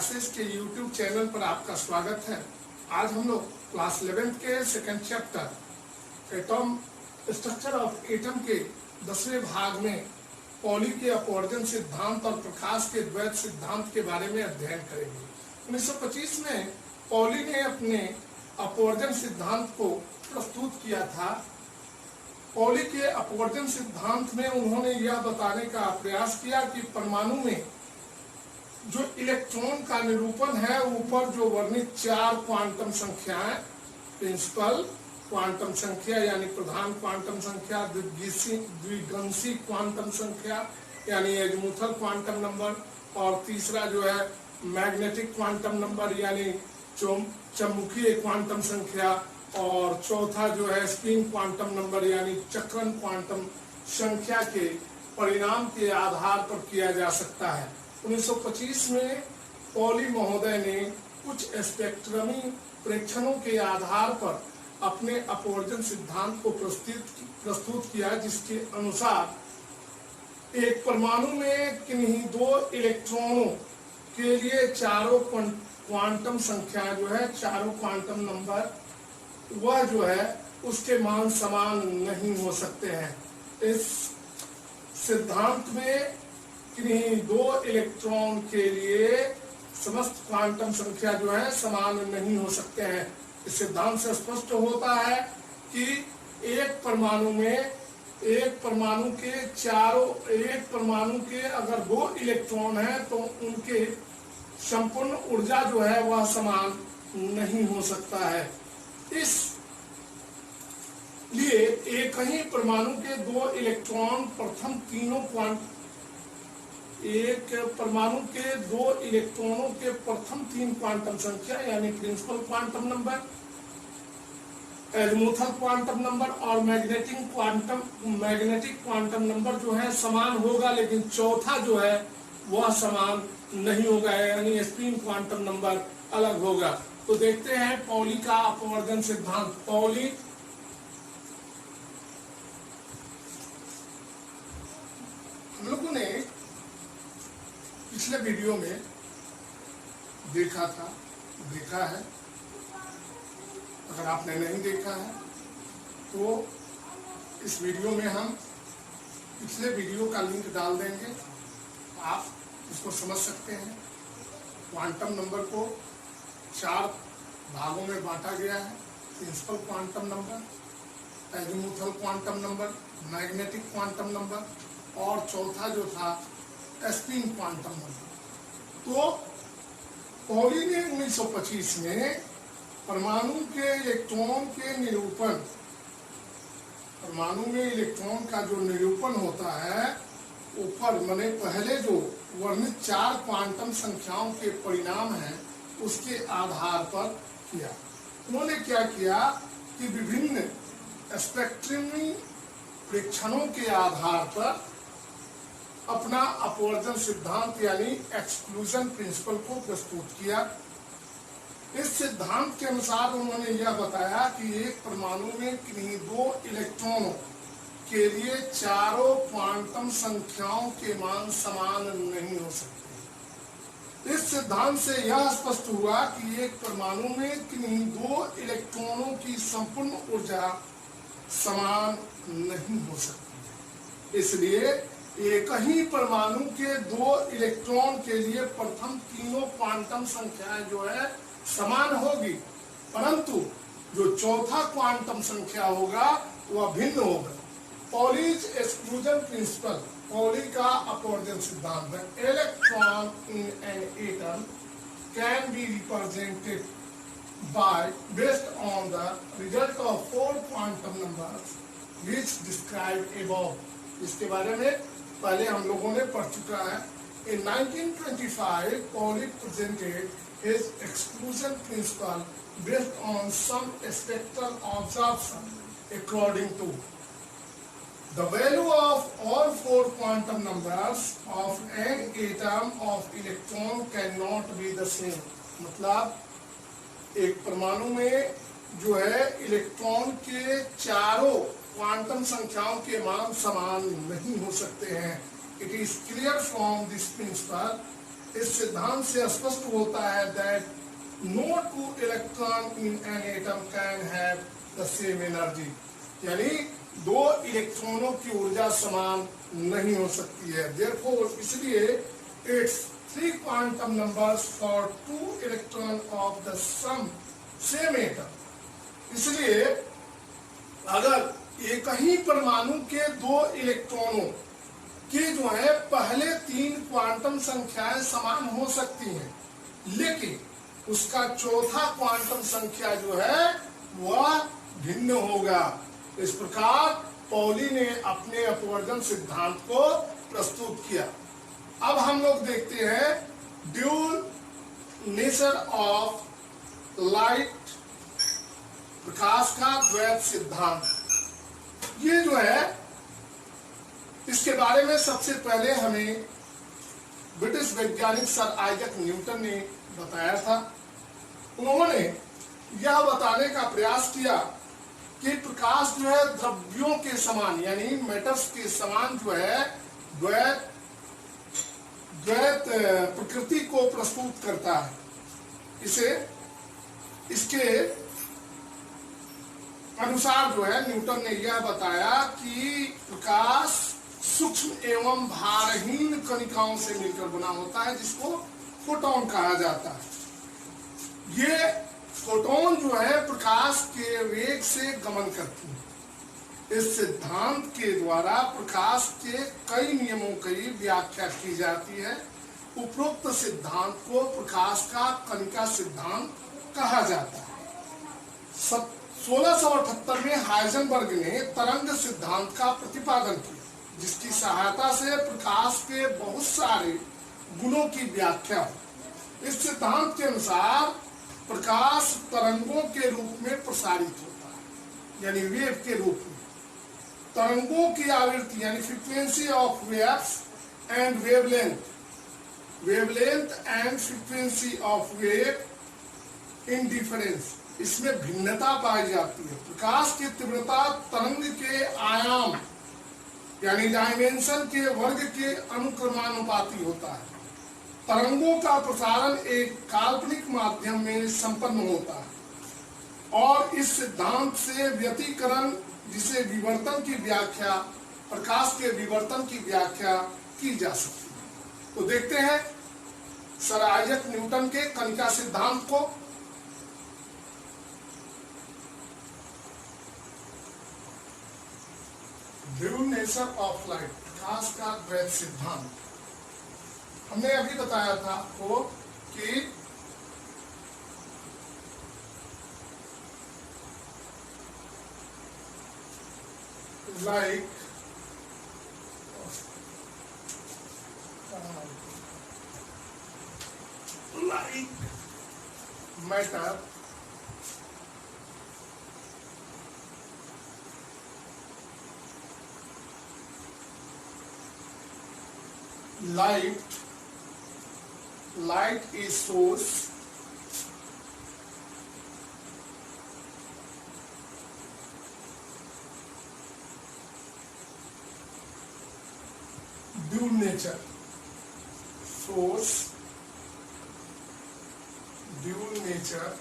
Classes के YouTube channel पर आपका स्वागत है। आज हम लोग क्लास 11th के second chapter atom structure of atom के 10वें भाग में पॉली के अपवर्जन सिद्धांत और प्रकाश के द्वैत सिद्धांत के बारे में अध्ययन करेंगे। 1925 में पॉली ने अपने अपवर्जन सिद्धांत को प्रस्तुत किया था। पॉली के अपवर्जन सिद्धांत में उन्होंने यह बताने का प्रयास किया कि परमाणु में जो इलेक्ट्रॉन का निरूपण है, ऊपर जो वर्णित 4 क्वांटम संख्याएं, प्रिंसिपल क्वांटम संख्या यानी प्रधान क्वांटम संख्या, द्विगंशी क्वांटम संख्या यानी एजमुथल क्वांटम नंबर, और तीसरा जो है मैग्नेटिक क्वांटम नंबर यानी चुंबकीय क्वांटम संख्या, और चौथा जो है स्पिन क्वांटम नंबर यानी चक्रण क्वांटम संख्या के परिणाम के आधार पर किया जा सकता है। 1925 में पॉली महोदय ने कुछ स्पेक्ट्रमी प्रेक्षणों के आधार पर अपने अपवर्जन सिद्धांत को प्रस्तुत किया, जिसके अनुसार एक परमाणु में किन्हीं 2 इलेक्ट्रॉनों के लिए चारों क्वांटम संख्या जो है, चारों क्वांटम नंबर, वह जो है उसके मान समान नहीं हो सकते हैं। इस सिद्धांत में किन्हीं 2 इलेक्ट्रॉन के लिए समस्त क्वांटम संख्या जो है समान नहीं हो सकते हैं। इस सिद्धांत से स्पष्ट होता है कि एक परमाणु के अगर 2 इलेक्ट्रॉन हैं तो उनके संपूर्ण ऊर्जा जो है वह समान नहीं हो सकता है। इस लिए एक ही परमाणु के 2 इलेक्ट्रॉन एक परमाणु के 2 इलेक्ट्रॉनों के प्रथम 3 क्वांटम संख्या यानी principal quantum number, azimuthal quantum number और मैग्नेटिक क्वांटम नंबर जो है समान होगा, लेकिन चौथा जो है वह समान नहीं होगा यानी स्पिन क्वांटम नंबर अलग होगा। तो देखते हैं पॉली का अपवर्जन सिद्धांत। पॉली हम लोगों ने पिछले वीडियो में देखा है। अगर आपने नहीं देखा है तो इस वीडियो में हम पिछले वीडियो का लिंक डाल देंगे, आप इसको समझ सकते हैं। क्वांटम नंबर को 4 भागों में बांटा गया है। Principal quantum number, azimuthal quantum number, magnetic quantum number और चौथा जो था स्पिन क्वांटम नंबर। तो पॉली ने 1925 में परमाणु के इलेक्ट्रॉन के निरूपण, परमाणु में इलेक्ट्रॉन का जो निरूपण होता है ऊपर माने पहले जो वर्णित 4 क्वांटम संख्याओं के परिणाम हैं उसके आधार पर किया। उन्होंने क्या किया कि विभिन्न स्पेक्ट्रमी प्रेक्षणों के आधार पर अपना अपवर्जन सिद्धांत यानी एक्सक्लूजन प्रिंसिपल को प्रस्तुत किया। इस सिद्धांत के अनुसार उन्होंने यह बताया कि एक परमाणु में किन्हीं 2 इलेक्ट्रॉनों के लिए चारों क्वांटम संख्याओं के मान समान नहीं हो सकते। इस सिद्धांत से यह स्पष्ट हुआ कि एक परमाणु में किन्हीं 2 इलेक्ट्रॉनों की संपूर्ण ऊर्जा समान नहीं हो सकती। इसलिए एक ही परमाणु के 2 इलेक्ट्रॉन के लिए प्रथम तीनों क्वांटम संख्याएं जो है समान होगी, परंतु जो चौथा क्वांटम संख्या होगा वह भिन्न होगा। पॉलीज एक्सक्लूजन प्रिंसिपल, पॉली का अपवर्जन सिद्धांत है। Electron in an atom can be represented by based on the result of 4 quantum numbers which described above. इसके बारे में पहले हम लोगों ने पढ़ चुका है। In 1925, Pauli presented his exclusion principle based on some spectral observation according to the value of all 4 quantum numbers of an atom of electron cannot be the same। मतलब एक परमाणु में जो है इलेक्ट्रॉन के चारों क्वांटम संख्याओं के मान समान नहीं हो सकते हैं। It is clear from this principle इस सिद्धांत से स्पष्ट होता है that no two electron in an atom can have the same energy, यानी दो इलेक्ट्रॉनों की ऊर्जा समान नहीं हो सकती है। देयरफॉर इसलिए it's 3 quantum numbers for 2 electron of the same atom. इसलिए अगर एक ही परमाणु के दो इलेक्ट्रॉनों के जो है पहले 3 क्वांटम संख्याएं समान हो सकती हैं, लेकिन उसका चौथा क्वांटम संख्या जो है वह भिन्न होगा। इस प्रकार पॉली ने अपने अपवर्जन सिद्धांत को प्रस्तुत किया। अब हम लोग देखते हैं ड्यूल नेचर ऑफ लाइट, प्रकाश का द्वैत सिद्धांत। ये जो है इसके बारे में सबसे पहले हमें ब्रिटिश वैज्ञानिक सर आइजैक न्यूटन ने बताया था। उन्होंने यह बताने का प्रयास किया कि प्रकाश जो है द्रव्यों के समान यानी मेटर्स के समान जो है द्वैत प्रकृति को प्रस्तुत करता है। इसके अनुसार जो है न्यूटन ने यह बताया कि प्रकाश सूक्ष्म एवं भारहीन कणिकाओं से मिलकर बना होता है, जिसको फोटोन कहा जाता है। ये फोटोन जो है प्रकाश के वेग से गमन करती है। इस सिद्धांत के द्वारा प्रकाश के कई नियमों की व्याख्या की जाती है। उपरोक्त सिद्धांत को प्रकाश का कणिका सिद्धांत कहा जाता है। 1678 में हाइजेनबर्ग ने तरंग सिद्धांत का प्रतिपादन किया, जिसकी सहायता से प्रकाश के बहुत सारे गुणों की व्याख्या हो। इस सिद्धांत के अनुसार प्रकाश तरंगों के रूप में प्रसारित होता है, यानी वेव के रूप में। तरंगों की आवृत्ति यानी frequency of waves and wavelength and frequency of wave in difference, इसमें भिन्नता पाई जाती है। प्रकाश की तीव्रता तरंग के आयाम यानी डायमेंशन के वर्ग के अनुक्रमानुपाती होता है। तरंगों का प्रसारण एक काल्पनिक माध्यम में संपन्न होता है और इस सिद्धांत से व्यतिकरण जिसे विवर्तन की व्याख्या, प्रकाश के विवर्तन की व्याख्या की जा सकती है। तो देखते हैं सर आइजैक न्यूटन के कणिका सिद्धांत को। ड्यूल नेचर ऑफ लाइट, प्रकाश का द्वैत सिद्धांत। हमने अभी बताया था आपको कि light matter light is source, dual nature, source, dual nature,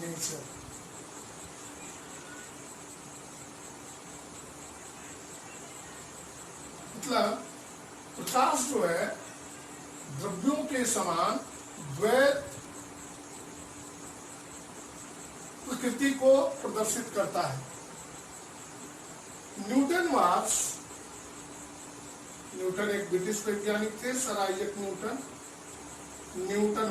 nature। मतलब प्रकाश जो है द्रव्यों के समान द्वैत प्रकृति को प्रदर्शित करता है। न्यूटन एक ब्रिटिश वैज्ञानिक थे, sir Isaac Newton. Newton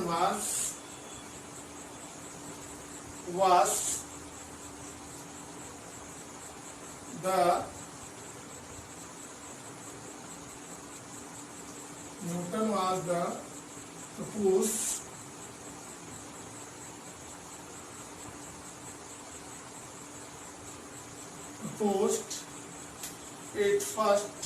was the proposed it first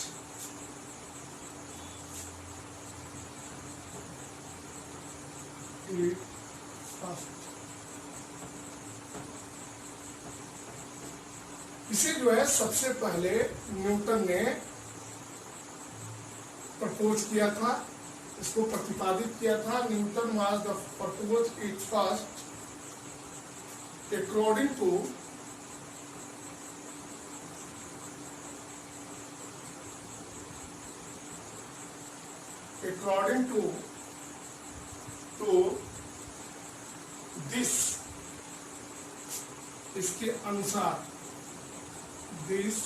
इसे जो है सबसे पहले न्यूटन ने प्रपोज किया था, इसको प्रतिपादित किया था। Newton was the propose it first according to this, इसके अनुसार, this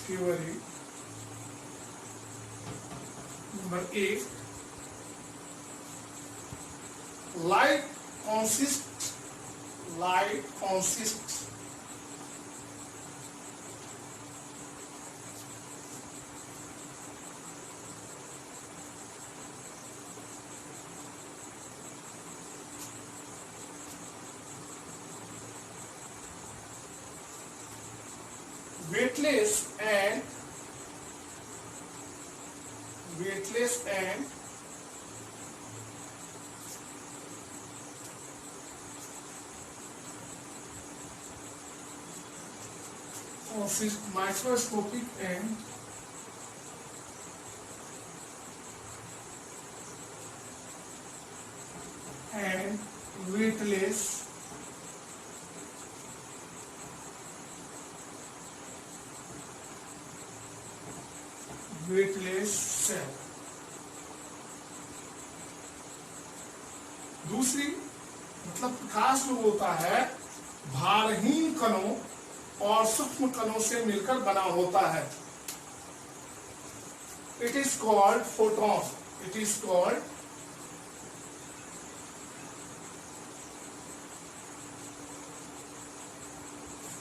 theory. Number 8, light consists weightless and microscopic and weightless cell। दूसरी मतलब प्रकाश जो होता है भारहीन कणों और सूक्ष्म कणों से मिलकर बना होता है। It is called photon. It is called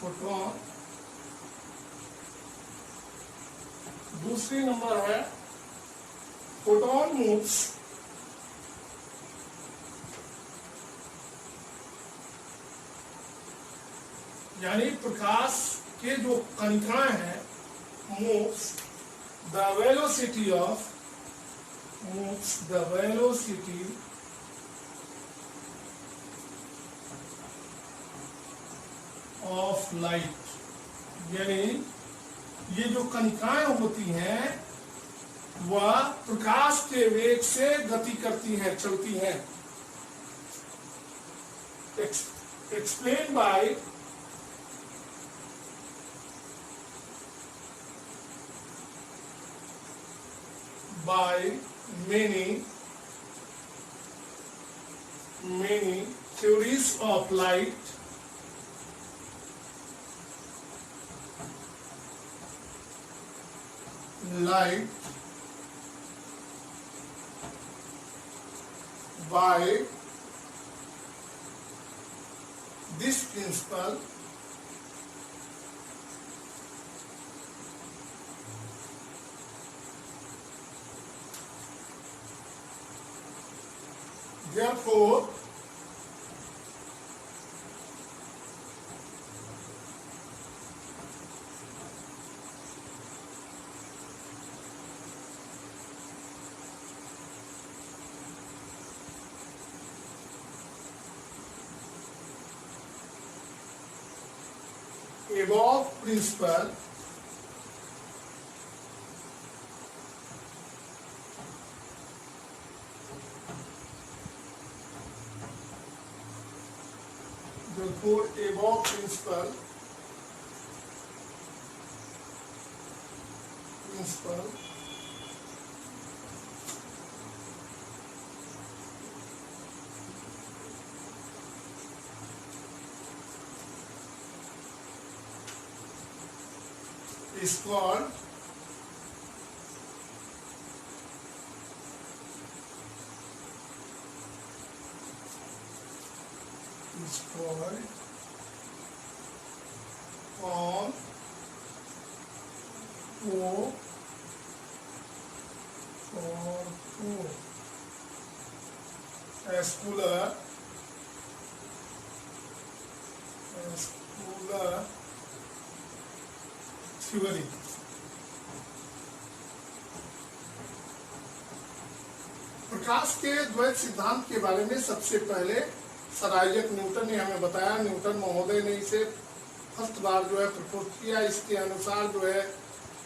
photon. दूसरी नंबर है फोटोन मूव्स यानी प्रकाश के जो कणिकाएं हैं, moves the velocity of light. यानी ये जो कणिकाएं होती हैं वह प्रकाश के वेग से गति करती हैं, चलती हैं। Explain by many theories of light, by this principle therefore above principle is called Euler theory। प्रकाश के द्वैत सिद्धांत के बारे में सबसे पहले सर आइजैक न्यूटन ने हमें बताया। न्यूटन महोदय ने इसे फर्स्ट बार जो है प्रपोज किया। इसके अनुसार जो है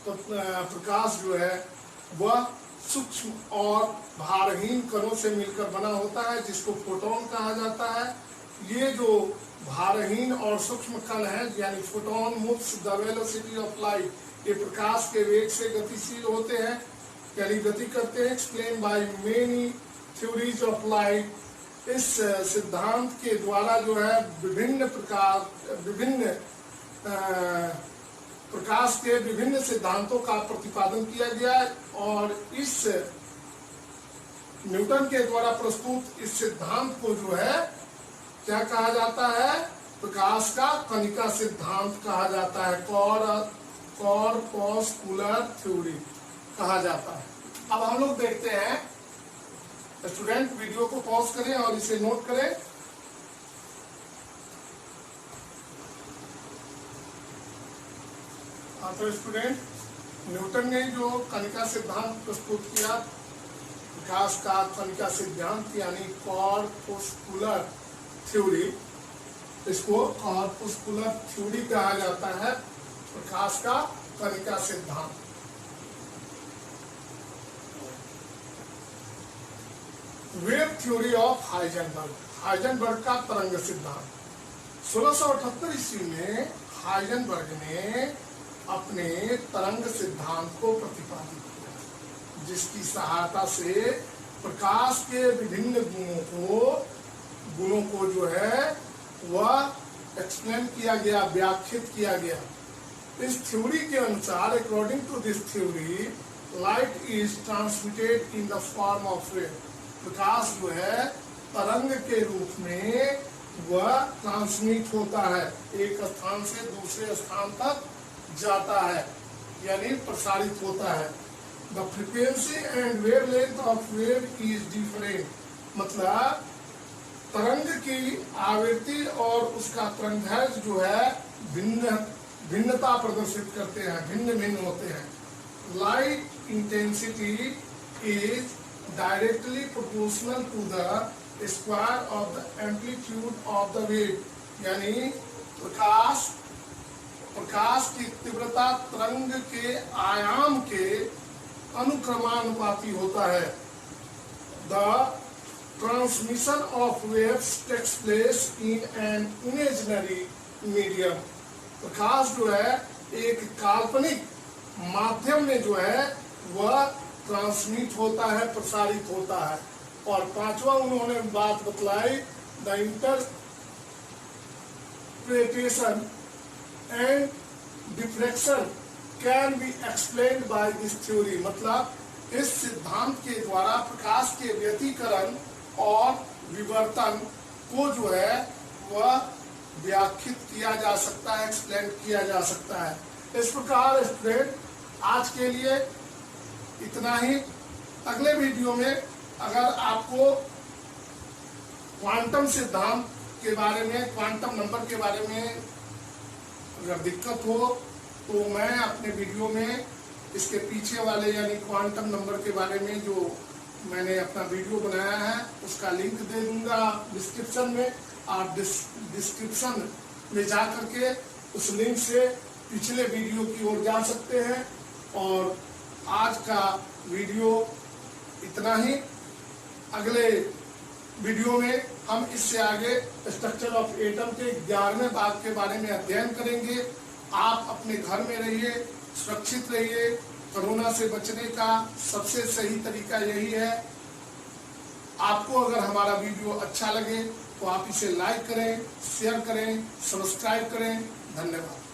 तो प्रकाश जो है वह सूक्ष्म और भारहीन कणों से मिलकर बना होता है, जिसको फोटोन कहा जाता है। ये जो भारहीन और सूक्ष्म कण है यानी photon moves the velocity of light, ये प्रकाश के वेग से गतिशील होते हैं यानी गति करते हैं। Explain by many theories of light, इस सिद्धांत के द्वारा जो है विभिन्न प्रकाश के विभिन्न सिद्धांतों का प्रतिपादन किया गया है। और इस न्यूटन के द्वारा प्रस्तुत इस सिद्धांत को जो है क्या कहा जाता है, प्रकाश का कणिका सिद्धांत कहा जाता है, कॉर्पस्कुलर थ्योरी कहा जाता है। अब हम लोग देखते हैं, स्टूडेंट वीडियो को पॉज करें और इसे नोट करें। तो स्टूडेंट, न्यूटन ने जो कणिका सिद्धांत प्रस्तुत किया, प्रकाश का कणिका सिद्धांत यानी कॉर्पस्कुलर थ्योरी, इसको कॉर्पस्कुलर थ्योरी कहा जाता है, प्रकाश का कणिका सिद्धांत। Wave theory of Heisenberg, Heisenberg का तरंग सिद्धांत। 1678 ईस्वी में हाइजेनबर्ग ने अपने तरंग सिद्धांत को प्रतिपादित किया, जिसकी सहायता से प्रकाश के विभिन्न गुणों को जो है वह एक्सप्लेन किया गया, व्याख्यात किया गया। इस थ्योरी के अनुसार, according to this theory, light is transmitted in the form of wave, प्रकाश जो है तरंग के रूप में वह ट्रांसमिट होता है, एक स्थान से दूसरे स्थान तक जाता है यानी प्रसारित होता है। The frequency and wavelength of wave is different, मतलब तरंग की आवृत्ति और उसका तरंगदैर्घ्य जो है भिन्नता प्रदर्शित करते हैं, भिन्न भिन्न होते हैं। Light intensity is directly proportional to the square of the amplitude of the wave, यानी प्रकाश की तीव्रता तरंग के आयाम के अनुक्रमानुपाती होता है। The transmission of waves takes place in an imaginary medium, प्रकाश जो है एक काल्पनिक माध्यम में जो है वह ट्रांसमिट होता है, प्रसारित होता है। और पांचवा उन्होंने बात बतलाई, the interpretation and diffraction can be explained by this theory, मतलब इस सिद्धांत के द्वारा प्रकाश के व्यतिकरण और विवर्तन को जो है वह व्याख्यात किया जा सकता है, एक्सप्लेन किया जा सकता है। इस प्रकार स्टूडेंट, आज के लिए इतना ही। अगले वीडियो में अगर आपको क्वांटम सिद्धांत के बारे में, क्वांटम नंबर के बारे में अगर दिक्कत हो तो मैं अपने वीडियो में इसके पीछे वाले यानी क्वांटम नंबर के बारे में जो मैंने अपना वीडियो बनाया है उसका लिंक दे दूंगा डिस्क्रिप्शन में। आप डिस्क्रिप्शन में जा करके उस लिंक से पिछले वीडियो की ओर जा सकते हैं। और आज का वीडियो इतना ही। अगले वीडियो में हम इससे आगे स्ट्रक्चर ऑफ एटम के 11वें भाग के बारे में अध्ययन करेंगे। आप अपने घर में रहिए, सुरक्षित रहिए। कोरोना से बचने का सबसे सही तरीका यही है। आपको अगर हमारा वीडियो अच्छा लगे तो आप इसे लाइक करें, शेयर करें, सब्सक्राइब करें। धन्यवाद।